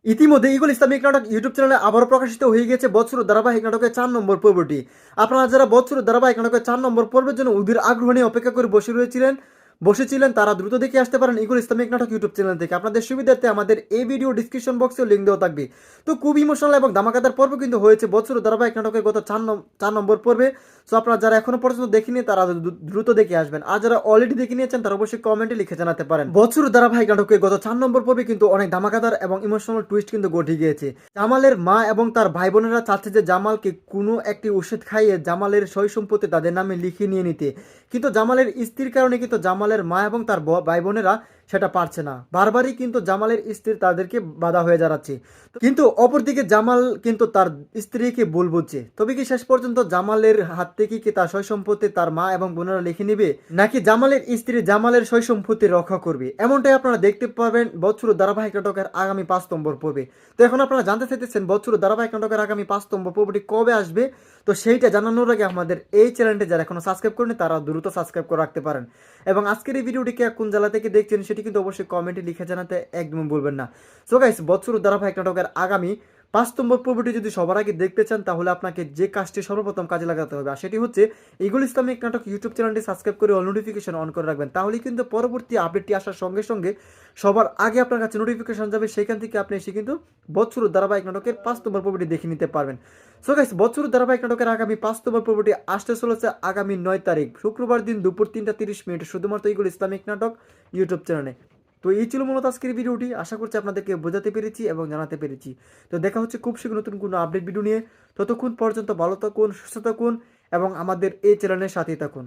ইতিমধ্যে eagle Islamic নাটক YouTube চ্যানেলে আবারও প্রকাশিত হয়ে গেছে বৎসর ধারাবাহিক নাটকের 4 নম্বর পর্বটি। আপনারা যারা বৎসর ধারাবাহিক নাটকের 4 নম্বর পর্বের জন্য অধীর আগ্রহ নিয়ে অপেক্ষা করে বসেছিলেন তারা দ্রুত দেখে আসতে পারেন ইগল ইসলামিক নাটক ইউটিউব চ্যানেল থেকে। আপনাদের সুবিধার্থে আমাদের এই ভিডিও ডিসক্রিপশন বক্সে লিঙ্ক দেওয়া থাকবে। তো খুব ইমোশনাল এবং ধামাকাদার পর্ব কিন্তু হয়েছে বৎসর ধারাবাহিক নাটকের গত 4 নম্বর পর্বে। সো আপনারা যারা এখনো পর্যন্ত দেখেনি তারা দ্রুত দেখে আসবেন, আর যারা অলরেডি দেখে নিয়েছেন তারা অবশ্যই কমেন্টে লিখে জানাতে পারেন। বৎসর ধারাবাহিক নাটকের গত 4 নম্বর পর্বে কিন্তু অনেক ধামাকাদার এবং ইমোশনাল টুইস্ট কিন্তু ঘটে গিয়েছে। জামালের মা এবং তার ভাই বোনেরা চাচ্ছে যে জামালকে কোনো একটি ওষুধ খাইয়ে জামালের সয় সম্পত্তি তাদের নামে লিখিয়ে নিয়ে নিতে, কিন্তু জামালের স্ত্রীর কারণে কিন্তু জামালের মা এবং তার ভাই বোনেরা সেটা পারছে না। বারবারই কিন্তু জামালের স্ত্রী তাদেরকে বাধা হয়ে দাঁড়াচ্ছে, কিন্তু অপরদিকে জামাল কিন্তু তার স্ত্রীকে ভুল বুঝছে। তবে কি শেষ পর্যন্ত জামালের হাত থেকে কি তার সয় সম্পত্তি তার মা এবং বোনেরা লিখে নেবে, নাকি জামালের স্ত্রী জামালের সয় সম্পত্তি রক্ষা করবে? এমনটাই আপনারা দেখতে পাবেন বৎসর ধারাবাহিক নাটকের আগামী 5 নম্বর পর্বে। তো এখন আপনারা জানতে চাইতেছেন বৎসর ধারাবাহিক নাটকের আগামী 5 নম্বর পর্বটি কবে আসবে। তো সেইটা জানানোর আগে আমাদের এই চ্যানেলটি যারা এখনো সাবস্ক্রাইব করেনি তারা দ্রুত সাবস্ক্রাইব করে রাখতে পারেন, এবং আজকের এই ভিডিওটিকে কোন জেলা থেকে দেখছেন সেটি কিন্তু অবশ্যই কমেন্টে লিখে জানাতে একদমই ভুলবেন না। সো গাইস, বৎসর ধারাবাহিক নাটকের আগামী 5 নম্বর পর্বটি যদি সবার আগে দেখতে চান তাহলে আপনাকে যে কাজটি সর্বপ্রথম কাজে লাগাতে হবে, আর সেটি হচ্ছে ইগল ইসলামিক নাটক ইউটিউব চ্যানেলটি সাবস্ক্রাইব করে অল নোটিফিকেশন অন করে রাখবেন। তাহলেই কিন্তু পরবর্তী আপডেটটি আসার সঙ্গে সঙ্গে সবার আগে আপনার কাছে নোটিফিকেশন যাবে, সেখান থেকে আপনি এসে কিন্তু বৎসর ধারাবাহিক নাটকের 5 নম্বর পর্বটি দেখে নিতে পারবেন। সো গাইস, বৎসর ধারাবাহিক নাটকের আগামী 5 নম্বর পর্বটি আসতে চলেছে আগামী 9 তারিখ শুক্রবার দিন দুপুর 3টা 30 মিনিট শুধুমাত্র ইগল ইসলামিক নাটক ইউটিউব চ্যানেলে। তো এই ছিল মূলত আজকের ভিডিওটি, আশা করছি আপনাদেরকে বোঝাতে পেরেছি এবং জানাতে পেরেছি। তো দেখা হচ্ছে খুব শীঘ্র নতুন কোনো আপডেট ভিডিও নিয়ে। ততক্ষণ পর্যন্ত ভালো থাকুন, সুস্থ থাকুন এবং আমাদের এই চ্যানেলের সাথেই থাকুন।